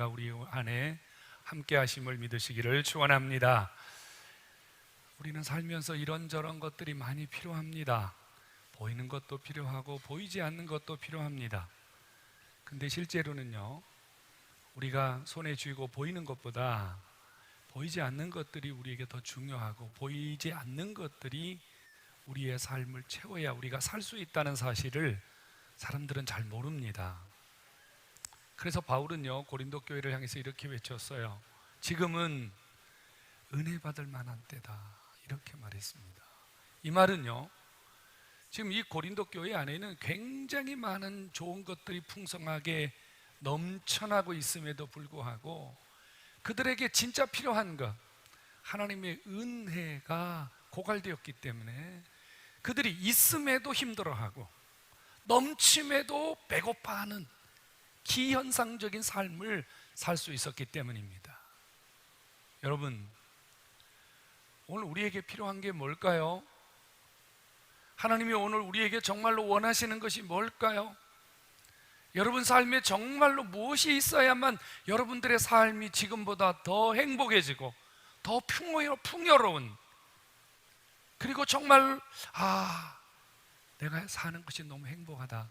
은혜가 우리 안에 함께 하심을 믿으시기를 축원합니다. 우리는 살면서 이런저런 것들이 많이 필요합니다. 보이는 것도 필요하고 보이지 않는 것도 필요합니다. 근데 실제로는요, 우리가 손에 쥐고 보이는 것보다 보이지 않는 것들이 우리에게 더 중요하고, 보이지 않는 것들이 우리의 삶을 채워야 우리가 살 수 있다는 사실을 사람들은 잘 모릅니다. 그래서 바울은요, 고린도 교회를 향해서 이렇게 외쳤어요. 지금은 은혜 받을 만한 때다, 이렇게 말했습니다. 이 말은요, 지금 이 고린도 교회 안에는 굉장히 많은 좋은 것들이 풍성하게 넘쳐나고 있음에도 불구하고 그들에게 진짜 필요한 것, 하나님의 은혜가 고갈되었기 때문에 그들이 있음에도 힘들어하고 넘침에도 배고파하는 기현상적인 삶을 살 수 있었기 때문입니다. 여러분, 오늘 우리에게 필요한 게 뭘까요? 하나님이 오늘 우리에게 정말로 원하시는 것이 뭘까요? 여러분 삶에 정말로 무엇이 있어야만 여러분들의 삶이 지금보다 더 행복해지고 더 풍요로운, 그리고 정말 내가 사는 것이 너무 행복하다,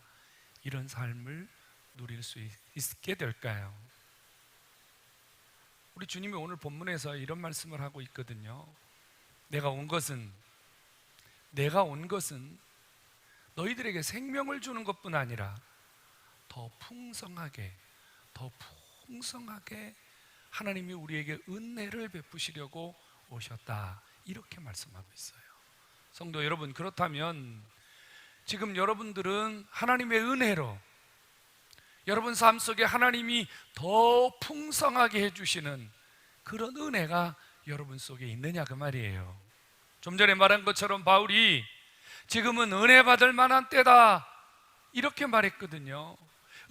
이런 삶을 누릴 수 있게 될까요? 우리 주님이 오늘 본문에서 이런 말씀을 하고 있거든요. 내가 온 것은 너희들에게 생명을 주는 것뿐 아니라 더 풍성하게 하나님이 우리에게 은혜를 베푸시려고 오셨다, 이렇게 말씀하고 있어요. 성도 여러분, 그렇다면 지금 여러분들은 하나님의 은혜로 여러분 삶 속에 하나님이 더 풍성하게 해주시는 그런 은혜가 여러분 속에 있느냐, 그 말이에요. 좀 전에 말한 것처럼 바울이 지금은 은혜 받을 만한 때다, 이렇게 말했거든요.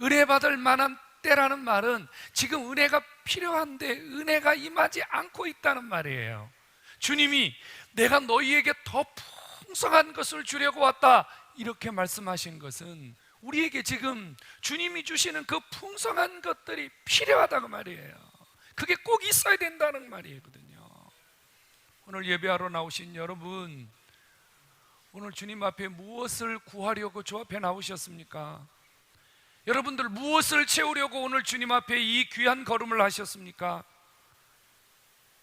은혜 받을 만한 때라는 말은 지금 은혜가 필요한데 은혜가 임하지 않고 있다는 말이에요. 주님이 내가 너희에게 더 풍성한 것을 주려고 왔다, 이렇게 말씀하신 것은 우리에게 지금 주님이 주시는 그 풍성한 것들이 필요하다고 말이에요. 그게 꼭 있어야 된다는 말이거든요. 오늘 예배하러 나오신 여러분, 오늘 주님 앞에 무엇을 구하려고 주 앞에 나오셨습니까? 여러분들 무엇을 채우려고 오늘 주님 앞에 이 귀한 걸음을 하셨습니까?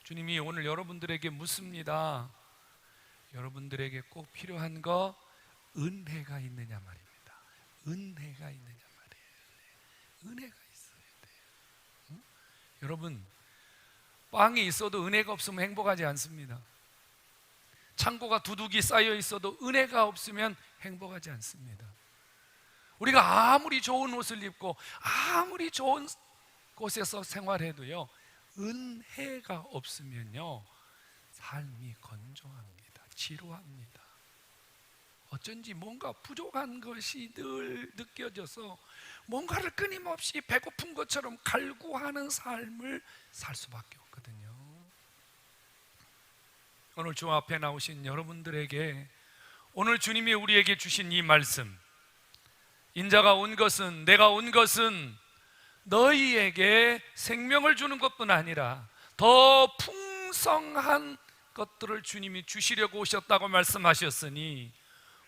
주님이 오늘 여러분들에게 묻습니다. 여러분들에게 꼭 필요한 거 은혜가 있느냐 말입니다. 은혜가 있느냐 말이에요. 은혜가 있어야 돼요. 여러분, 빵이 있어도 은혜가 없으면 행복하지 않습니다. 창고가 두둑이 쌓여 있어도 은혜가 없으면 행복하지 않습니다. 우리가 아무리 좋은 옷을 입고 아무리 좋은 곳에서 생활해도요, 은혜가 없으면요, 삶이 건조합니다. 지루합니다. 어쩐지 뭔가 부족한 것이 늘 느껴져서 뭔가를 끊임없이 배고픈 것처럼 갈구하는 삶을 살 수밖에 없거든요. 오늘 주 앞에 나오신 여러분들에게 오늘 주님이 우리에게 주신 이 말씀, 인자가 온 것은, 내가 온 것은 너희에게 생명을 주는 것뿐 아니라 더 풍성한 것들을 주님이 주시려고 오셨다고 말씀하셨으니,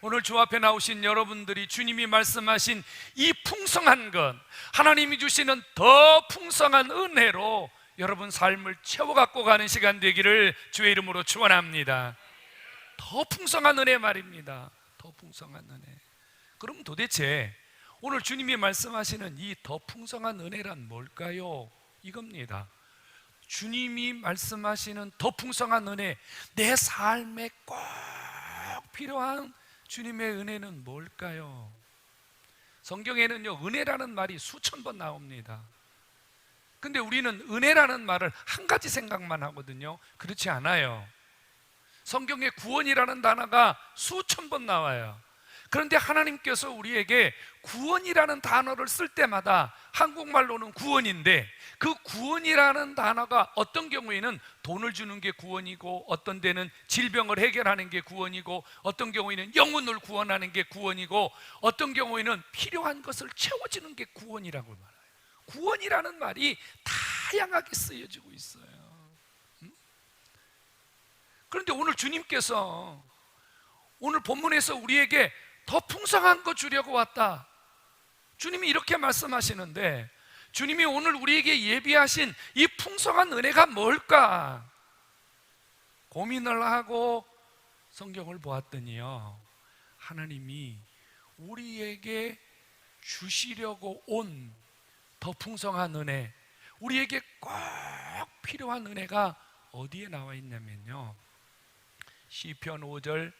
오늘 주 앞에 나오신 여러분들이 주님이 말씀하신 이 풍성한 것, 하나님이 주시는 더 풍성한 은혜로 여러분 삶을 채워갖고 가는 시간 되기를 주의 이름으로 축원합니다. 더 풍성한 은혜 말입니다. 더 풍성한 은혜. 그럼 도대체 오늘 주님이 말씀하시는 이 더 풍성한 은혜란 뭘까요? 이겁니다. 주님이 말씀하시는 더 풍성한 은혜, 내 삶에 꼭 필요한 주님의 은혜는 뭘까요? 성경에는요, 은혜라는 말이 수천 번 나옵니다. 근데 우리는 은혜라는 말을 한 가지 생각만 하거든요. 그렇지 않아요. 성경에 구원이라는 단어가 수천 번 나와요. 그런데 하나님께서 우리에게 구원이라는 단어를 쓸 때마다, 한국말로는 구원인데 그 구원이라는 단어가 어떤 경우에는 돈을 주는 게 구원이고, 어떤 데는 질병을 해결하는 게 구원이고, 어떤 경우에는 영혼을 구원하는 게 구원이고, 어떤 경우에는 필요한 것을 채워주는 게 구원이라고 말해요. 구원이라는 말이 다양하게 쓰여지고 있어요. 그런데 오늘 주님께서 오늘 본문에서 우리에게 더 풍성한 거 주려고 왔다, 주님이 이렇게 말씀하시는데, 주님이 오늘 우리에게 예비하신 이 풍성한 은혜가 뭘까 고민을 하고 성경을 보았더니요, 하나님이 우리에게 주시려고 온 더 풍성한 은혜, 우리에게 꼭 필요한 은혜가 어디에 나와 있냐면요, 시편 5장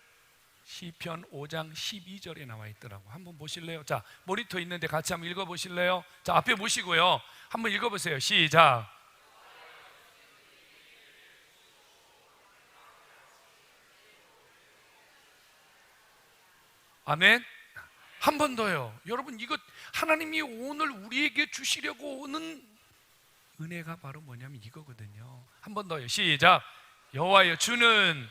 12절에 나와 있더라고. 한번 보실래요? 자, 모니터 있는데 같이 한번 읽어보실래요? 자, 앞에 보시고요, 한번 읽어보세요. 시작. 아멘. 한 번 더요. 여러분, 이거 하나님이 오늘 우리에게 주시려고 오는 은혜가 바로 뭐냐면 이거거든요. 한 번 더요. 시작. 여호와여, 주는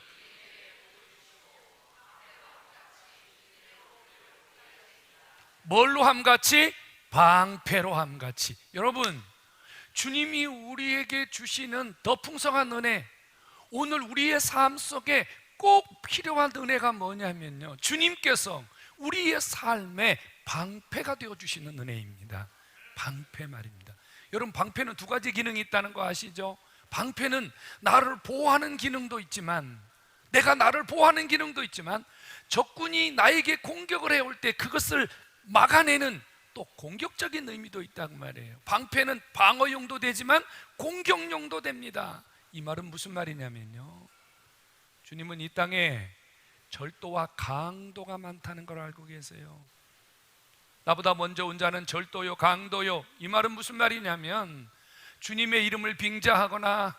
뭘로 함같이? 방패로 함같이. 여러분, 주님이 우리에게 주시는 더 풍성한 은혜, 오늘 우리의 삶 속에 꼭 필요한 은혜가 뭐냐면요, 주님께서 우리의 삶의 방패가 되어주시는 은혜입니다. 방패 말입니다. 여러분, 방패는 두 가지 기능이 있다는 거 아시죠? 방패는 나를 보호하는 기능도 있지만, 내가 나를 보호하는 기능도 있지만, 적군이 나에게 공격을 해올 때 그것을 막아내는 또 공격적인 의미도 있다고 말이에요. 방패는 방어용도 되지만 공격용도 됩니다. 이 말은 무슨 말이냐면요, 주님은 이 땅에 절도와 강도가 많다는 걸 알고 계세요. 나보다 먼저 온 자는 절도요, 강도요. 이 말은 무슨 말이냐면, 주님의 이름을 빙자하거나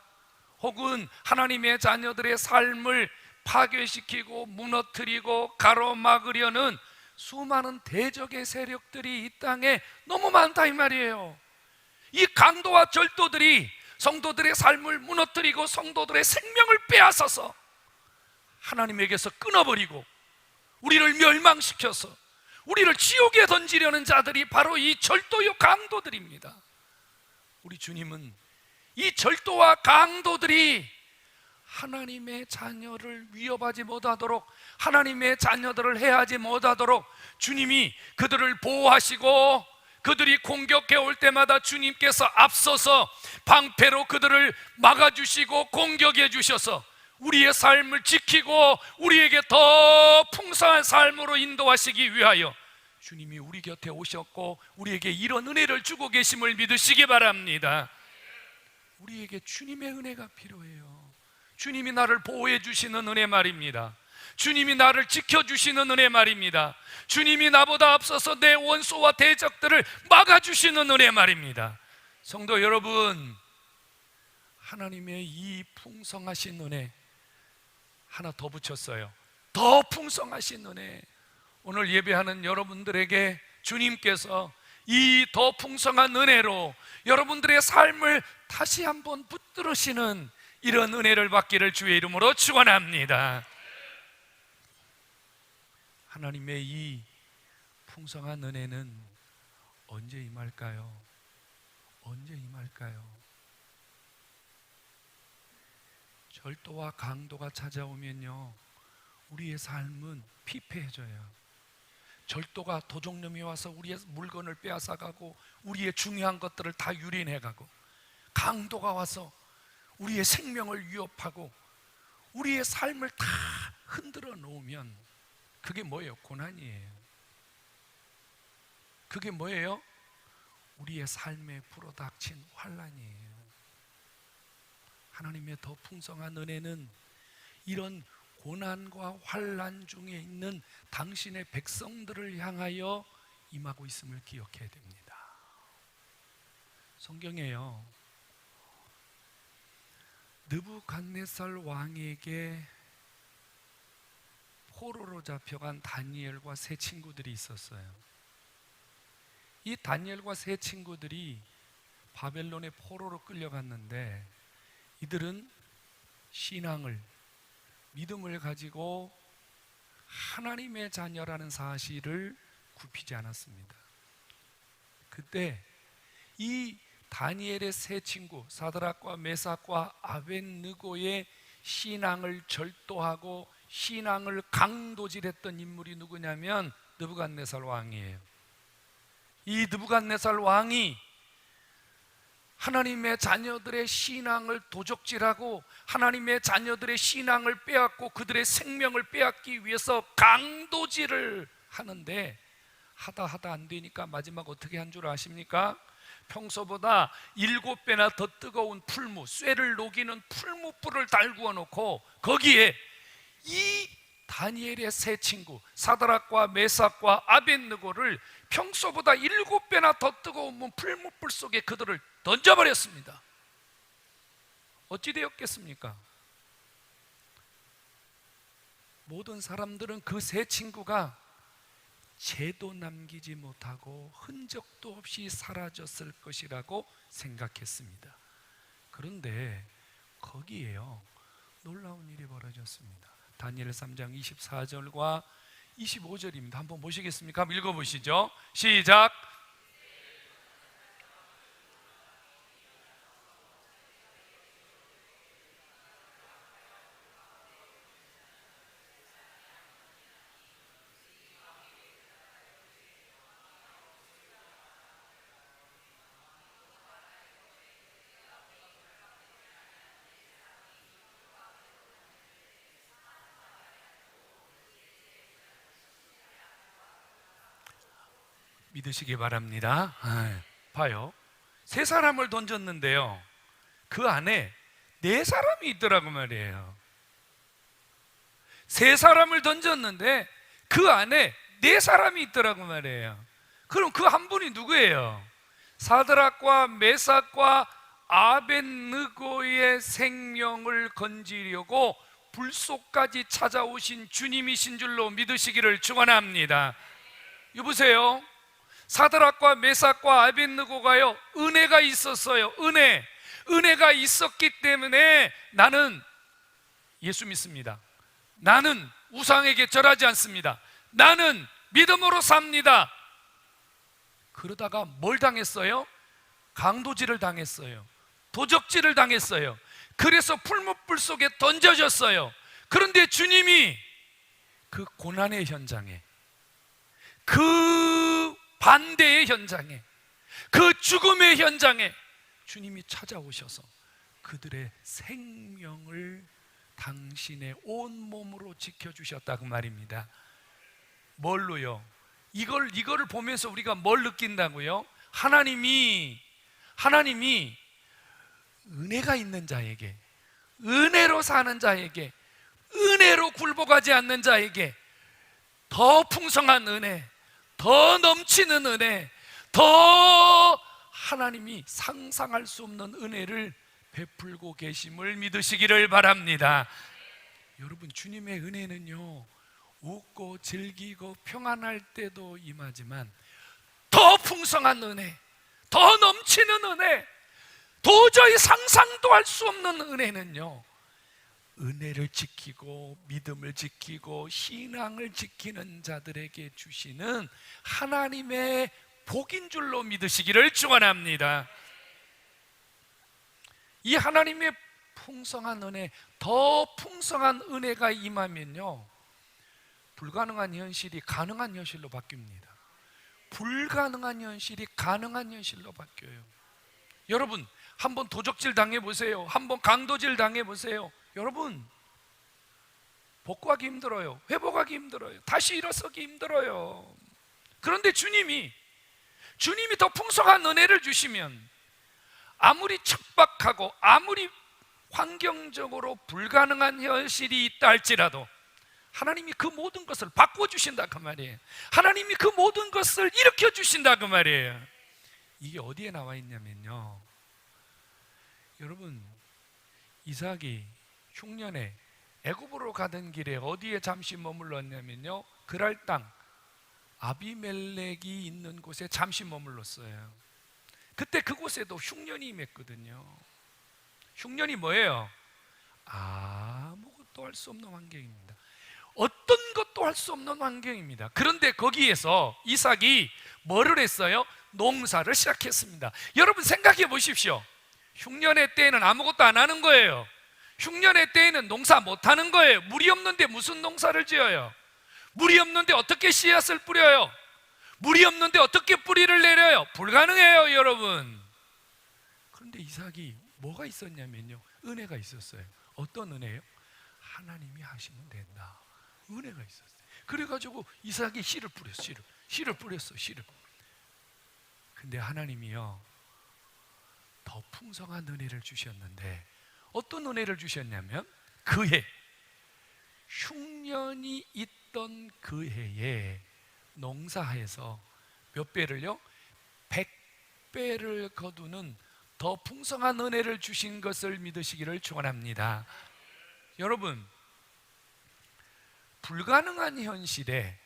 혹은 하나님의 자녀들의 삶을 파괴시키고 무너뜨리고 가로막으려는 수많은 대적의 세력들이 이 땅에 너무 많다 이 말이에요. 이 강도와 절도들이 성도들의 삶을 무너뜨리고 성도들의 생명을 빼앗아서 하나님에게서 끊어버리고 우리를 멸망시켜서 우리를 지옥에 던지려는 자들이 바로 이 절도요, 강도들입니다. 우리 주님은 이 절도와 강도들이 하나님의 자녀를 위협하지 못하도록, 하나님의 자녀들을 해하지 못하도록 주님이 그들을 보호하시고, 그들이 공격해 올 때마다 주님께서 앞서서 방패로 그들을 막아주시고 공격해 주셔서 우리의 삶을 지키고 우리에게 더 풍성한 삶으로 인도하시기 위하여 주님이 우리 곁에 오셨고 우리에게 이런 은혜를 주고 계심을 믿으시기 바랍니다. 우리에게 주님의 은혜가 필요해요. 주님이 나를 보호해 주시는 은혜 말입니다. 주님이 나를 지켜주시는 은혜 말입니다. 주님이 나보다 앞서서 내 원수와 대적들을 막아주시는 은혜 말입니다. 성도 여러분, 하나님의 이 풍성하신 은혜 하나 더 붙였어요. 더 풍성하신 은혜. 오늘 예배하는 여러분들에게 주님께서 이 더 풍성한 은혜로 여러분들의 삶을 다시 한번 붙들으시는 이런 은혜를 받기를 주의 이름으로 축원합니다. 하나님의 이 풍성한 은혜는 언제 임할까요? 언제 임할까요? 절도와 강도가 찾아오면요, 우리의 삶은 피폐해져요. 절도가 도둑놈이 와서 우리의 물건을 빼앗아가고 우리의 중요한 것들을 다 유린해가고, 강도가 와서 우리의 생명을 위협하고 우리의 삶을 다 흔들어 놓으면 그게 뭐예요? 고난이에요. 그게 뭐예요? 우리의 삶에 불어닥친 환난이에요. 하나님의 더 풍성한 은혜는 이런 고난과 환난 중에 있는 당신의 백성들을 향하여 임하고 있음을 기억해야 됩니다. 성경에요, 느부갓네살 왕에게 포로로 잡혀간 다니엘과 세 친구들이 있었어요. 이 다니엘과 세 친구들이 바벨론의 포로로 끌려갔는데, 이들은 신앙을, 믿음을 가지고 하나님의 자녀라는 사실을 굽히지 않았습니다. 그때 이 다니엘의 세 친구 사드락과 메삭과 아벳느고의 신앙을 절도하고 신앙을 강도질했던 인물이 누구냐면 느부갓네살 왕이에요. 이 느부갓네살 왕이 하나님의 자녀들의 신앙을 도적질하고 하나님의 자녀들의 신앙을 빼앗고 그들의 생명을 빼앗기 위해서 강도질을 하는데 하다 안 되니까 마지막 어떻게 한 줄 아십니까? 평소보다 7배나 더 뜨거운 풀무, 쇠를 녹이는 풀무불을 달구어 놓고 거기에 이 다니엘의 세 친구 사드락과 메삭과 아벳느고를 평소보다 7배나 더 뜨거운 풀무불 속에 그들을 던져버렸습니다. 어찌 되었겠습니까? 모든 사람들은 그 세 친구가 죄도 남기지 못하고 흔적도 없이 사라졌을 것이라고 생각했습니다. 그런데 거기에요, 놀라운 일이 벌어졌습니다. 다니엘 3장 24절과 25절입니다. 한번 보시겠습니까? 한번 읽어보시죠. 시작. 믿으시기 바랍니다. 봐요, 세 사람을 던졌는데요, 그 안에 네 사람이 있더라고 말이에요. 세 사람을 던졌는데 그 안에 네 사람이 있더라고 말이에요. 그럼 그 한 분이 누구예요? 사드락과 메삭과 아벳느고의 생명을 건지려고 불 속까지 찾아오신 주님이신 줄로 믿으시기를 축원합니다. 여보세요, 사드락과 메삭과 아벳느고가요, 은혜가 있었어요. 은혜가 있었기 때문에 나는 예수 믿습니다. 나는 우상에게 절하지 않습니다. 나는 믿음으로 삽니다. 그러다가 뭘 당했어요? 강도질을 당했어요. 도적질을 당했어요. 그래서 풀무불 속에 던져졌어요. 그런데 주님이 그 고난의 현장에, 그 반대의 현장에, 그 죽음의 현장에 주님이 찾아오셔서 그들의 생명을 당신의 온몸으로 지켜주셨다 그 말입니다. 뭘로요? 이거를 보면서 우리가 뭘 느낀다고요? 하나님이 은혜가 있는 자에게, 은혜로 사는 자에게, 은혜로 굴복하지 않는 자에게 더 풍성한 은혜, 더 넘치는 은혜, 더 하나님이 상상할 수 없는 은혜를 베풀고 계심을 믿으시기를 바랍니다. 여러분, 주님의 은혜는요, 웃고 즐기고 평안할 때도 임하지만 더 풍성한 은혜, 더 넘치는 은혜, 도저히 상상도 할 수 없는 은혜는요, 은혜를 지키고 믿음을 지키고 신앙을 지키는 자들에게 주시는 하나님의 복인 줄로 믿으시기를 축원합니다. 이 하나님의 풍성한 은혜, 더 풍성한 은혜가 임하면요, 불가능한 현실이 가능한 현실로 바뀝니다. 불가능한 현실이 가능한 현실로 바뀌어요. 여러분, 한번 도적질 당해보세요. 한번 강도질 당해보세요. 여러분, 복구하기 힘들어요. 회복하기 힘들어요. 다시 일어서기 힘들어요. 그런데 주님이 더 풍성한 은혜를 주시면 아무리 척박하고 아무리 환경적으로 불가능한 현실이 있다 할지라도 하나님이 그 모든 것을 바꿔주신다 그 말이에요. 하나님이 그 모든 것을 일으켜주신다 그 말이에요. 이게 어디에 나와 있냐면요, 여러분, 이삭이 흉년에 애굽으로 가던 길에 어디에 잠시 머물렀냐면요, 그랄 땅 아비멜렉이 있는 곳에 잠시 머물렀어요. 그때 그곳에도 흉년이 임했거든요. 흉년이 뭐예요? 아무것도 할 수 없는 환경입니다. 어떤 것도 할 수 없는 환경입니다. 그런데 거기에서 이삭이 뭐를 했어요? 농사를 시작했습니다. 여러분 생각해 보십시오. 흉년의 때에는 아무것도 안 하는 거예요. 흉년의 때에는 농사 못 하는 거예요. 물이 없는데 무슨 농사를 지어요? 물이 없는데 어떻게 씨앗을 뿌려요? 물이 없는데 어떻게 뿌리를 내려요? 불가능해요, 여러분. 그런데 이삭이 뭐가 있었냐면요, 은혜가 있었어요. 어떤 은혜요? 하나님이 하시면 된다. 은혜가 있었어요. 그래가지고 이삭이 씨를 뿌렸어. 씨를 뿌렸어. 근데 하나님이요, 더 풍성한 은혜를 주셨는데, 어떤 은혜를 주셨냐면 그 해, 흉년이 있던 그 해에 농사해서 몇 배를요? 100배를 거두는 더 풍성한 은혜를 주신 것을 믿으시기를 축원합니다. 여러분, 불가능한 현실에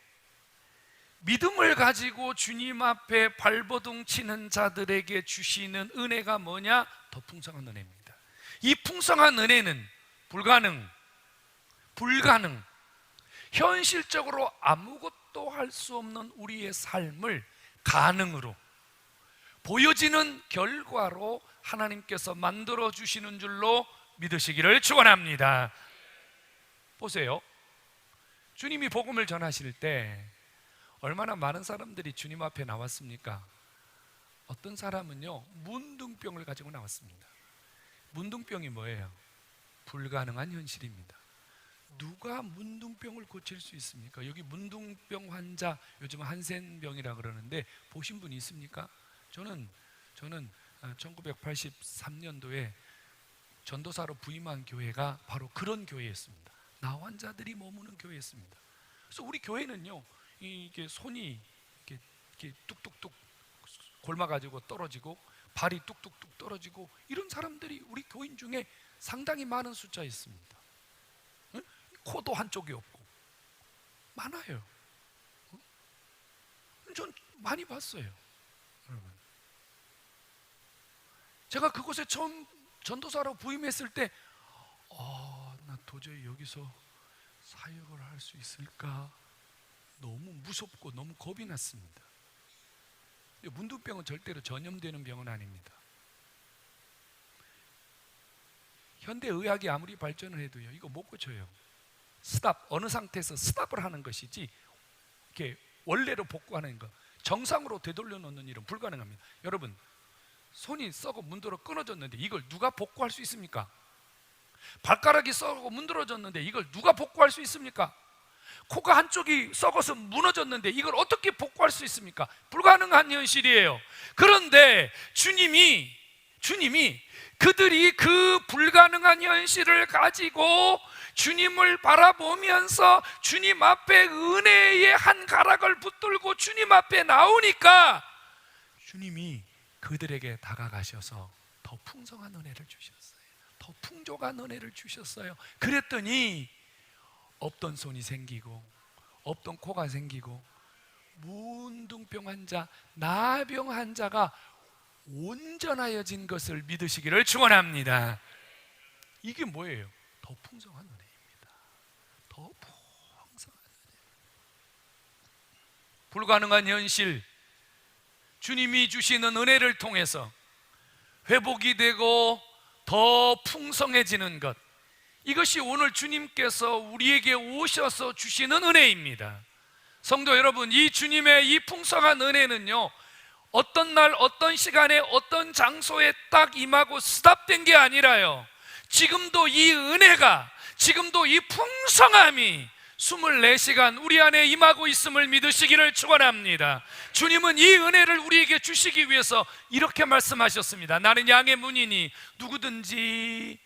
믿음을 가지고 주님 앞에 발버둥 치는 자들에게 주시는 은혜가 뭐냐? 더 풍성한 은혜입니다. 이 풍성한 은혜는 불가능, 현실적으로 아무것도 할 수 없는 우리의 삶을 가능으로, 보여지는 결과로 하나님께서 만들어 주시는 줄로 믿으시기를 축원합니다. 보세요, 주님이 복음을 전하실 때 얼마나 많은 사람들이 주님 앞에 나왔습니까? 어떤 사람은요, 문둥병을 가지고 나왔습니다. 문둥병이 뭐예요? 불가능한 현실입니다. 누가 문둥병을 고칠 수 있습니까? 여기 문둥병 환자, 요즘 한센병이라 그러는데 보신 분이 있습니까? 저는 1983년도에 전도사로 부임한 교회가 바로 그런 교회였습니다. 나 환자들이 머무는 교회였습니다. 그래서 우리 교회는요, 이게 손이 이렇게 뚝뚝뚝 골마가지고 떨어지고 발이 뚝뚝뚝 떨어지고 이런 사람들이 우리 교인 중에 상당히 많은 숫자에 있습니다. 응? 코도 한쪽이 없고 많아요. 전 많이 봤어요, 여러분. 제가 그곳에 처음 전도사로 부임했을 때 나 도저히 여기서 사역을 할 수 있을까? 너무 무섭고 너무 겁이 났습니다. 문둥병은 절대로 전염되는 병은 아닙니다. 현대의학이 아무리 발전을 해도요, 이거 못 고쳐요. 스탑, 어느 상태에서 스탑을 하는 것이지 이렇게 원래로 복구하는 것, 정상으로 되돌려 놓는 일은 불가능합니다. 여러분, 손이 썩어 문드러 끊어졌는데 이걸 누가 복구할 수 있습니까? 발가락이 썩어 문드러졌는데 이걸 누가 복구할 수 있습니까? 코가 한쪽이 썩어서 무너졌는데 이걸 어떻게 복구할 수 있습니까? 불가능한 현실이에요. 그런데 주님이 그들이 그 불가능한 현실을 가지고 주님을 바라보면서 주님 앞에 은혜의 한 가락을 붙들고 주님 앞에 나오니까 주님이 그들에게 다가가셔서 더 풍성한 은혜를 주셨어요. 더 풍족한 은혜를 주셨어요. 그랬더니 없던 손이 생기고 없던 코가 생기고 문둥병 환자, 나병 환자가 온전하여진 것을 믿으시기를 축원합니다. 이게 뭐예요? 더 풍성한 은혜입니다. 더 풍성한 은혜. 불가능한 현실, 주님이 주시는 은혜를 통해서 회복이 되고 더 풍성해지는 것, 이것이 오늘 주님께서 우리에게 오셔서 주시는 은혜입니다. 성도 여러분, 이 주님의 이 풍성한 은혜는요, 어떤 날 어떤 시간에 어떤 장소에 딱 임하고 스탑된 게 아니라요, 지금도 이 은혜가, 지금도 이 풍성함이 24시간 우리 안에 임하고 있음을 믿으시기를 축원합니다. 주님은 이 은혜를 우리에게 주시기 위해서 이렇게 말씀하셨습니다. 나는 양의 문이니 누구든지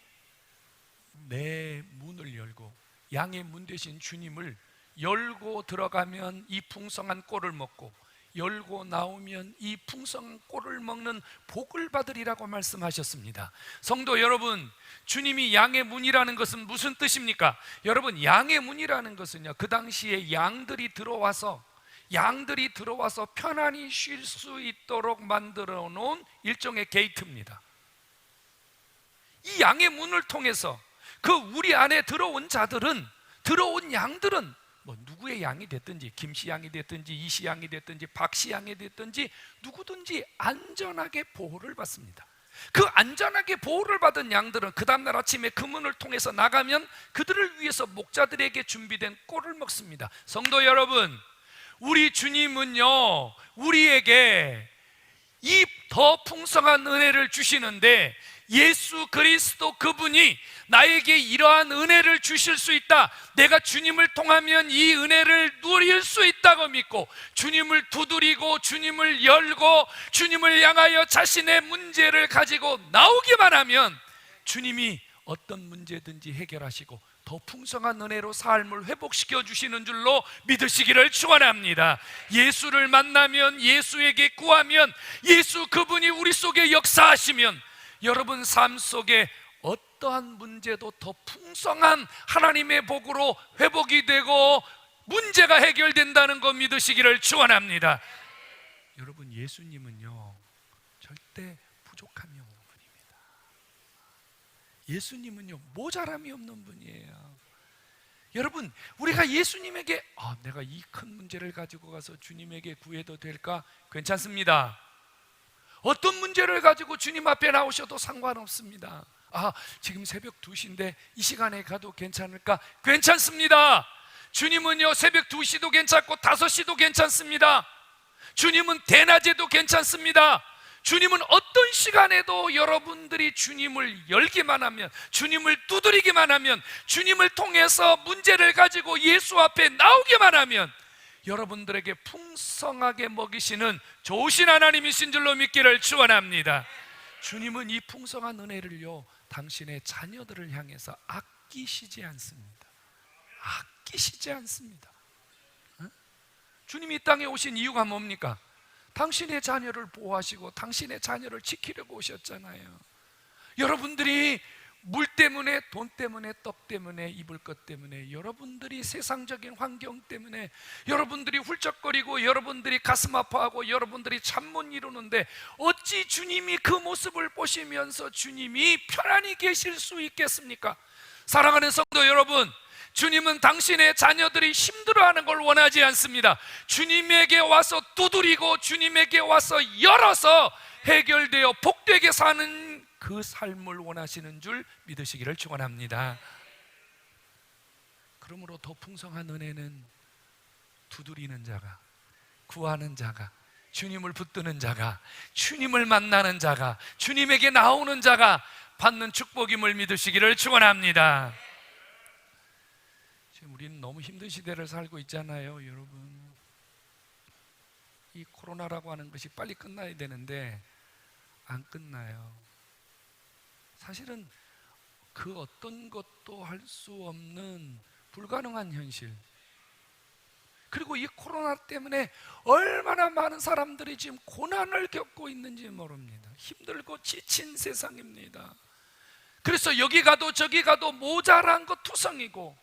내 문을 열고, 양의 문 되신 주님을 열고 들어가면 이 풍성한 꼴을 먹고 열고 나오면 이 풍성한 꼴을 먹는 복을 받으리라고 말씀하셨습니다. 성도 여러분, 주님이 양의 문이라는 것은 무슨 뜻입니까? 여러분, 양의 문이라는 것은요, 그 당시에 양들이 들어와서 편안히 쉴 수 있도록 만들어 놓은 일종의 게이트입니다. 이 양의 문을 통해서 그 우리 안에 들어온 양들은 뭐 누구의 양이 됐든지, 김씨 양이 됐든지, 이씨 양이 됐든지, 박씨 양이 됐든지 누구든지 안전하게 보호를 받습니다. 그 안전하게 보호를 받은 양들은 그 다음날 아침에 그 문을 통해서 나가면 그들을 위해서 목자들에게 준비된 꼴을 먹습니다. 성도 여러분, 우리 주님은요, 우리에게 이 더 풍성한 은혜를 주시는데, 예수 그리스도 그분이 나에게 이러한 은혜를 주실 수 있다, 내가 주님을 통하면 이 은혜를 누릴 수 있다고 믿고 주님을 두드리고 주님을 열고 주님을 향하여 자신의 문제를 가지고 나오기만 하면 주님이 어떤 문제든지 해결하시고 더 풍성한 은혜로 삶을 회복시켜 주시는 줄로 믿으시기를 축원합니다. 예수를 만나면, 예수에게 구하면, 예수 그분이 우리 속에 역사하시면 여러분 삶 속에 어떠한 문제도 더 풍성한 하나님의 복으로 회복이 되고 문제가 해결된다는 거 믿으시기를 축원합니다. 여러분, 예수님은요 절대 부족함이 없는 분입니다. 예수님은요 모자람이 없는 분이에요. 여러분, 우리가 예수님에게 내가 이 큰 문제를 가지고 가서 주님에게 구해도 될까? 괜찮습니다. 어떤 문제를 가지고 주님 앞에 나오셔도 상관없습니다. 지금 새벽 2시인데 이 시간에 가도 괜찮을까? 괜찮습니다. 주님은요 새벽 2시도 괜찮고 5시도 괜찮습니다. 주님은 대낮에도 괜찮습니다. 주님은 어떤 시간에도 여러분들이 주님을 열기만 하면, 주님을 두드리기만 하면, 주님을 통해서 문제를 가지고 예수 앞에 나오기만 하면 여러분들에게 풍성하게 먹이시는 좋으신 하나님이신 줄로 믿기를 축원합니다. 주님은 이 풍성한 은혜를요 당신의 자녀들을 향해서 아끼시지 않습니다. 아끼시지 않습니다. 주님이 이 땅에 오신 이유가 뭡니까? 당신의 자녀를 보호하시고 당신의 자녀를 지키려고 오셨잖아요. 여러분들이 물 때문에, 돈 때문에, 떡 때문에, 입을 것 때문에, 여러분들이 세상적인 환경 때문에 여러분들이 훌쩍거리고 여러분들이 가슴 아파하고 여러분들이 잠 못 이루는데 어찌 주님이 그 모습을 보시면서 주님이 편안히 계실 수 있겠습니까? 사랑하는 성도 여러분, 주님은 당신의 자녀들이 힘들어하는 걸 원하지 않습니다. 주님에게 와서 두드리고 주님에게 와서 열어서 해결되어 복되게 사는 그 삶을 원하시는 줄 믿으시기를 축원합니다. 그러므로 더 풍성한 은혜는 두드리는 자가, 구하는 자가, 주님을 붙드는 자가, 주님을 만나는 자가, 주님에게 나오는 자가 받는 축복임을 믿으시기를 축원합니다. 지금 우리는 너무 힘든 시대를 살고 있잖아요, 여러분. 이 코로나라고 하는 것이 빨리 끝나야 되는데 안 끝나요. 사실은 그 어떤 것도 할 수 없는 불가능한 현실. 그리고 이 코로나 때문에 얼마나 많은 사람들이 지금 고난을 겪고 있는지 모릅니다. 힘들고 지친 세상입니다. 그래서 여기 가도 저기 가도 모자란 것 투성이고,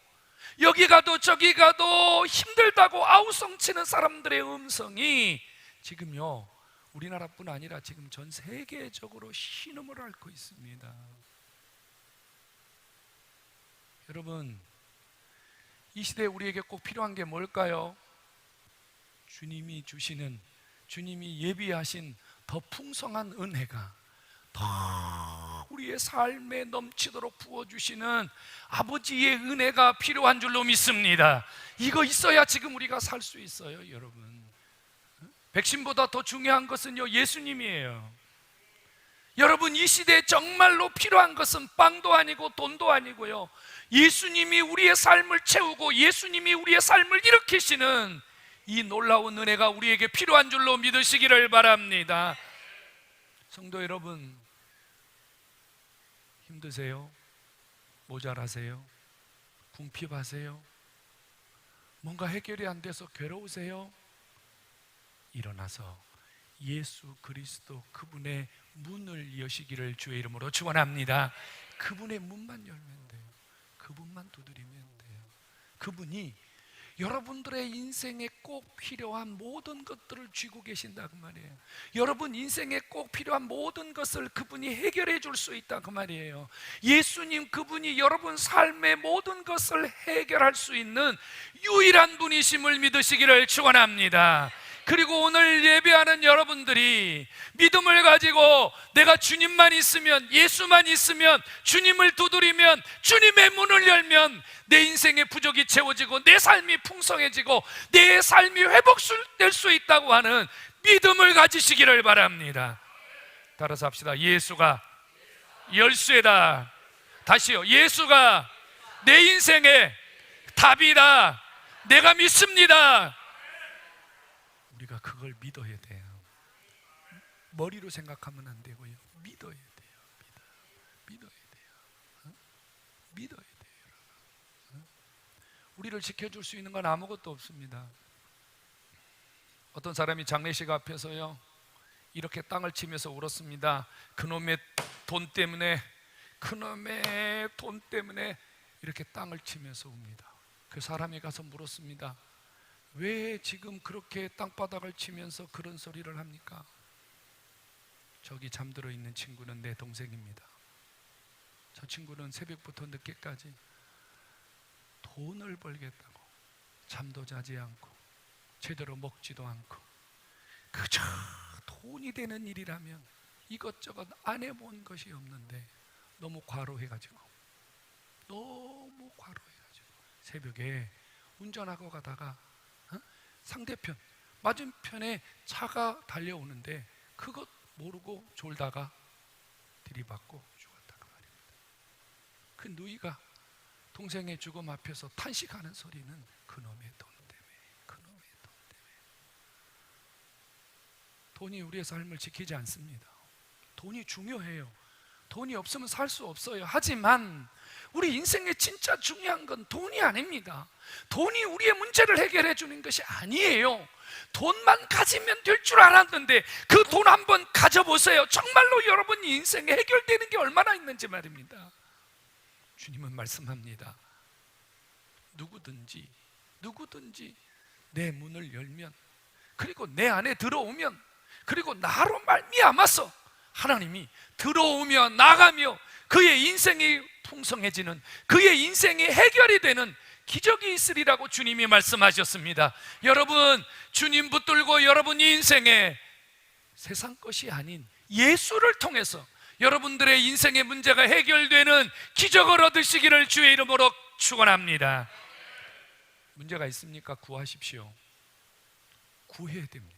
여기 가도 저기 가도 힘들다고 아우성치는 사람들의 음성이 지금요 우리나라뿐 아니라 지금 전 세계적으로 신음을 앓고 있습니다. 여러분, 이 시대에 우리에게 꼭 필요한 게 뭘까요? 주님이 주시는, 주님이 예비하신 더 풍성한 은혜가 더 우리의 삶에 넘치도록 부어주시는 아버지의 은혜가 필요한 줄로 믿습니다. 이거 있어야 지금 우리가 살 수 있어요, 여러분. 백신보다 더 중요한 것은요 예수님이에요. 여러분, 이 시대에 정말로 필요한 것은 빵도 아니고 돈도 아니고요, 예수님이 우리의 삶을 채우고 예수님이 우리의 삶을 일으키시는 이 놀라운 은혜가 우리에게 필요한 줄로 믿으시기를 바랍니다. 성도 여러분, 힘드세요? 모자라세요? 궁핍하세요? 뭔가 해결이 안 돼서 괴로우세요? 일어나서 예수 그리스도 그분의 문을 여시기를 주의 이름으로 축원합니다. 그분의 문만 열면 돼요. 그분만 두드리면 돼요. 그분이 여러분들의 인생에 꼭 필요한 모든 것들을 쥐고 계신다 그 말이에요. 여러분 인생에 꼭 필요한 모든 것을 그분이 해결해 줄 수 있다 그 말이에요. 예수님 그분이 여러분 삶의 모든 것을 해결할 수 있는 유일한 분이심을 믿으시기를 축원합니다. 그리고 오늘 예배하는 여러분들이 믿음을 가지고 내가 주님만 있으면, 예수만 있으면, 주님을 두드리면, 주님의 문을 열면 내 인생의 부족이 채워지고 내 삶이 풍성해지고 내 삶이 회복될 수 있다고 하는 믿음을 가지시기를 바랍니다. 따라서 합시다. 예수가 열쇠다. 다시요. 예수가 내 인생의 답이다. 내가 믿습니다. 우리가 그걸 믿어야 돼요. 머리로 생각하면 안 되고요. 믿어야 돼요. 믿어야 돼요. 믿어야 돼요. 우리를 지켜줄 수 있는 건 아무것도 없습니다. 어떤 사람이 장례식 앞에서요 이렇게 땅을 치면서 울었습니다. 그놈의 돈 때문에, 그놈의 돈 때문에 이렇게 땅을 치면서 웁니다. 그 사람이 가서 물었습니다. 왜 지금 그렇게 땅바닥을 치면서 그런 소리를 합니까? 저기 잠들어 있는 친구는 내 동생입니다. 저 친구는 새벽부터 늦게까지 돈을 벌겠다고 잠도 자지 않고 제대로 먹지도 않고 그저 돈이 되는 일이라면 이것저것 안 해본 것이 없는데 너무 과로해가지고 새벽에 운전하고 가다가 상대편 맞은편에 차가 달려오는데 그것 모르고 졸다가 들이받고 죽었다 그 말입니다. 그 누이가 동생의 죽음 앞에서 탄식하는 소리는 그놈의 돈 때문에, 그놈의 돈 때문에. 돈이 우리의 삶을 지키지 않습니다. 돈이 중요해요. 돈이 없으면 살 수 없어요. 하지만 우리 인생에 진짜 중요한 건 돈이 아닙니다. 돈이 우리의 문제를 해결해 주는 것이 아니에요. 돈만 가지면 될 줄 알았는데 그 돈 한번 가져보세요. 정말로 여러분 인생에 해결되는 게 얼마나 있는지 말입니다. 주님은 말씀합니다. 누구든지 내 문을 열면, 그리고 내 안에 들어오면, 그리고 나로 말미암아서 하나님이 들어오며 나가며 그의 인생이 풍성해지는, 그의 인생이 해결이 되는 기적이 있으리라고 주님이 말씀하셨습니다. 여러분, 주님 붙들고 여러분 인생에 세상 것이 아닌 예수를 통해서 여러분들의 인생의 문제가 해결되는 기적을 얻으시기를 주의 이름으로 축원합니다. 문제가 있습니까? 구하십시오. 구해야 됩니다.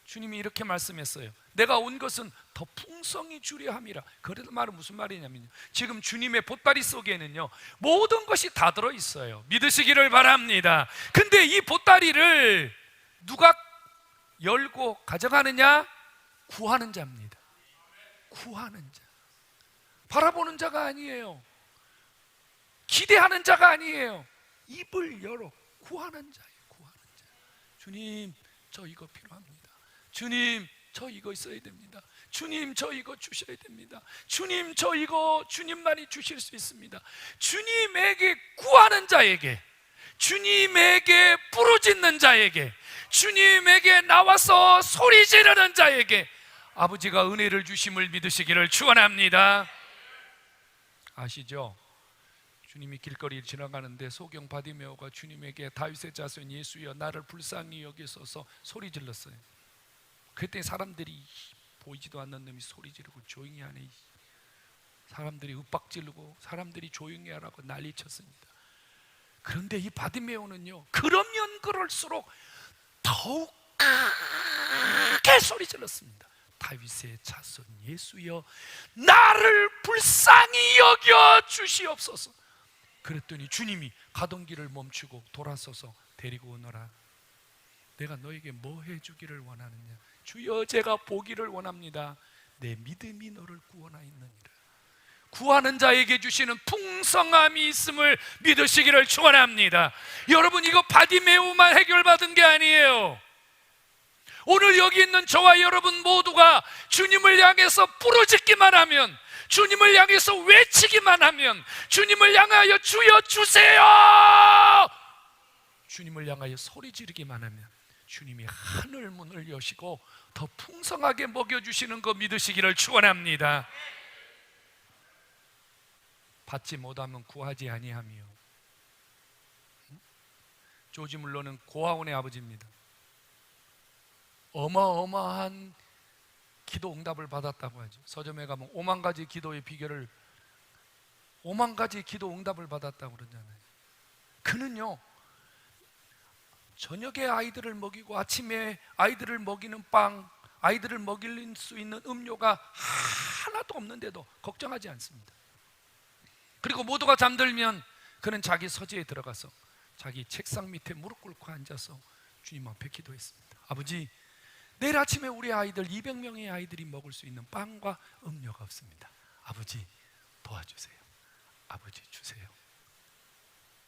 주님이 이렇게 말씀했어요. 내가 온 것은 더 풍성히 주려 함이라. 그래도 말은 무슨 말이냐면요, 지금 주님의 보따리 속에는요 모든 것이 다 들어있어요. 믿으시기를 바랍니다. 근데 이 보따리를 누가 열고 가져가느냐? 구하는 자입니다. 구하는 자. 바라보는 자가 아니에요. 기대하는 자가 아니에요. 입을 열어 구하는 자예요. 구하는 자. 주님, 저 이거 필요합니다. 주님, 저 이거 있어야 됩니다. 주님, 저 이거 주셔야 됩니다. 주님, 저 이거 주님만이 주실 수 있습니다. 주님에게 구하는 자에게, 주님에게 부르짖는 자에게, 주님에게 나와서 소리 지르는 자에게 아버지가 은혜를 주심을 믿으시기를 축원합니다. 아시죠? 주님이 길거리를 지나가는데 소경 바디메오가 주님에게 다윗의 자손 예수여 나를 불쌍히 여기소서 소리 질렀어요. 그때 사람들이, 보이지도 않는 놈이 소리 지르고 조용히 하네, 사람들이 윽박 지르고 사람들이 조용히 하라고 난리쳤습니다. 그런데 이 바디메오는요 그러면 그럴수록 더욱 크게 소리 질렀습니다. 다윗의 자손 예수여 나를 불쌍히 여겨 주시옵소서. 그랬더니 주님이 가던 길을 멈추고 돌아서서 데리고 오너라. 내가 너에게 뭐 해주기를 원하느냐? 주여, 제가 보기를 원합니다. 내 믿음이 너를 구원하였느니라. 구하는 자에게 주시는 풍성함이 있음을 믿으시기를 축원합니다. 여러분, 이거 바디메오만 해결받은 게 아니에요. 오늘 여기 있는 저와 여러분 모두가 주님을 향해서 부르짖기만 하면, 주님을 향해서 외치기만 하면, 주님을 향하여 주여 주세요, 주님을 향하여 소리 지르기만 하면 주님이 하늘 문을 여시고 더 풍성하게 먹여주시는 거 믿으시기를 축원합니다. 받지 못하면 구하지 아니하며. 조지 물러는 고아원의 아버지입니다. 어마어마한 기도 응답을 받았다고 하죠. 서점에 가면 5만 가지 기도의 비결을 5만 가지 기도 응답을 받았다고 그러잖아요. 그는요, 저녁에 아이들을 먹이고 아침에 아이들을 먹이는 빵, 아이들을 먹일 수 있는 음료가 하나도 없는데도 걱정하지 않습니다. 그리고 모두가 잠들면 그는 자기 서재에 들어가서 자기 책상 밑에 무릎 꿇고 앉아서 주님 앞에 기도했습니다. 아버지, 내일 아침에 우리 아이들 200명의 아이들이 먹을 수 있는 빵과 음료가 없습니다. 아버지 도와주세요. 아버지 주세요.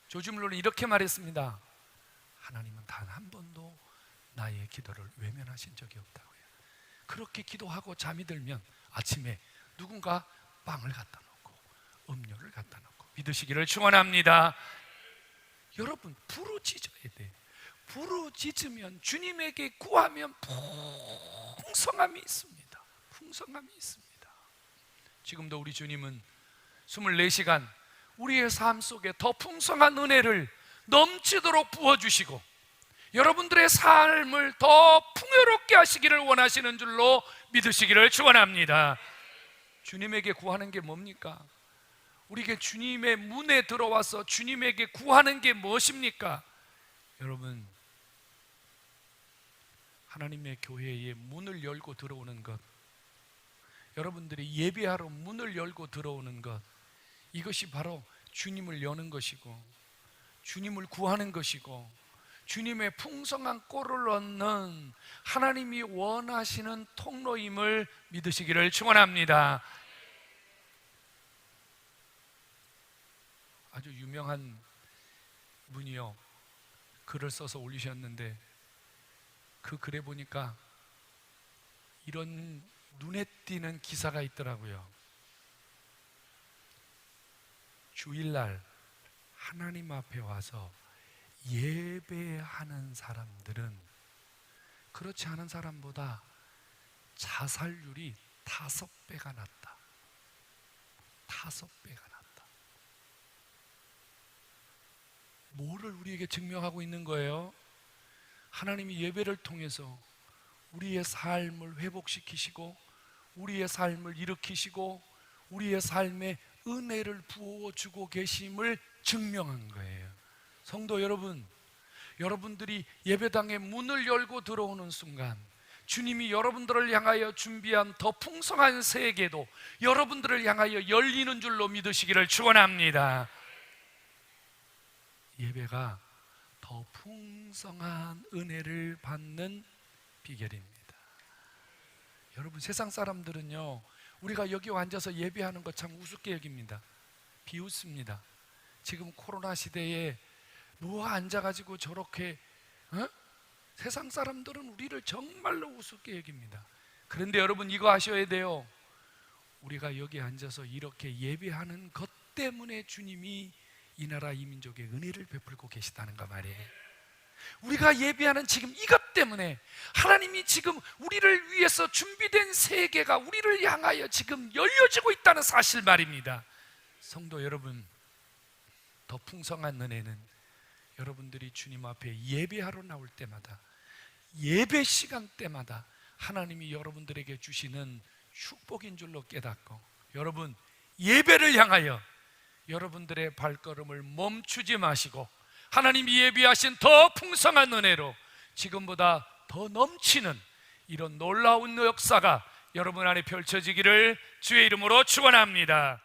조지 물러는 이렇게 말했습니다. 하나님은 단 한 번도 나의 기도를 외면하신 적이 없다고요. 그렇게 기도하고 잠이 들면 아침에 누군가 빵을 갖다 놓고 음료를 갖다 놓고 믿으시기를 축원합니다. 여러분, 부르짖어야 돼요. 부르짖으면, 주님에게 구하면 풍성함이 있습니다. 풍성함이 있습니다. 지금도 우리 주님은 24시간 우리의 삶 속에 더 풍성한 은혜를 넘치도록 부어주시고 여러분들의 삶을 더 풍요롭게 하시기를 원하시는 줄로 믿으시기를 축원합니다. 주님에게 구하는 게 뭡니까? 우리에게 주님의 문에 들어와서 주님에게 구하는 게 무엇입니까? 여러분, 하나님의 교회에 문을 열고 들어오는 것, 여러분들이 예배하러 문을 열고 들어오는 것, 이것이 바로 주님을 여는 것이고 주님을 구하는 것이고 주님의 풍성한 꼴을 얻는 하나님이 원하시는 통로임을 믿으시기를 축원합니다. 아주 유명한 분이요, 글을 써서 올리셨는데 그 글에 보니까 이런 눈에 띄는 기사가 있더라고요. 주일날 하나님 앞에 와서 예배하는 사람들은 그렇지 않은 사람보다 자살률이 5배가 낮다. 5배가 낮다. 뭐를 우리에게 증명하고 있는 거예요? 하나님이 예배를 통해서 우리의 삶을 회복시키시고 우리의 삶을 일으키시고 우리의 삶에 은혜를 부어주고 계심을 증명한 거예요. 성도 여러분, 여러분들이 예배당의 문을 열고 들어오는 순간 주님이 여러분들을 향하여 준비한 더 풍성한 세계도 여러분들을 향하여 열리는 줄로 믿으시기를 축원합니다. 예배가 더 풍성한 은혜를 받는 비결입니다. 여러분, 세상 사람들은요, 우리가 여기 앉아서 예배하는 거 참 우습게 여깁니다. 비웃습니다. 지금 코로나 시대에 누워 앉아가지고 저렇게 세상 사람들은 우리를 정말로 우습게 여깁니다. 그런데 여러분, 이거 아셔야 돼요. 우리가 여기 앉아서 이렇게 예배하는 것 때문에 주님이 이 나라 이 민족에 은혜를 베풀고 계시다는 거 말이에요. 우리가 예배하는 지금 이것 때문에 하나님이 지금 우리를 위해서 준비된 세계가 우리를 향하여 지금 열려지고 있다는 사실 말입니다. 성도 여러분, 더 풍성한 은혜는 여러분들이 주님 앞에 예배하러 나올 때마다, 예배 시간 때마다 하나님이 여러분들에게 주시는 축복인 줄로 깨닫고, 여러분, 예배를 향하여 여러분들의 발걸음을 멈추지 마시고 하나님이 예비하신 더 풍성한 은혜로 지금보다 더 넘치는 이런 놀라운 역사가 여러분 안에 펼쳐지기를 주의 이름으로 축원합니다.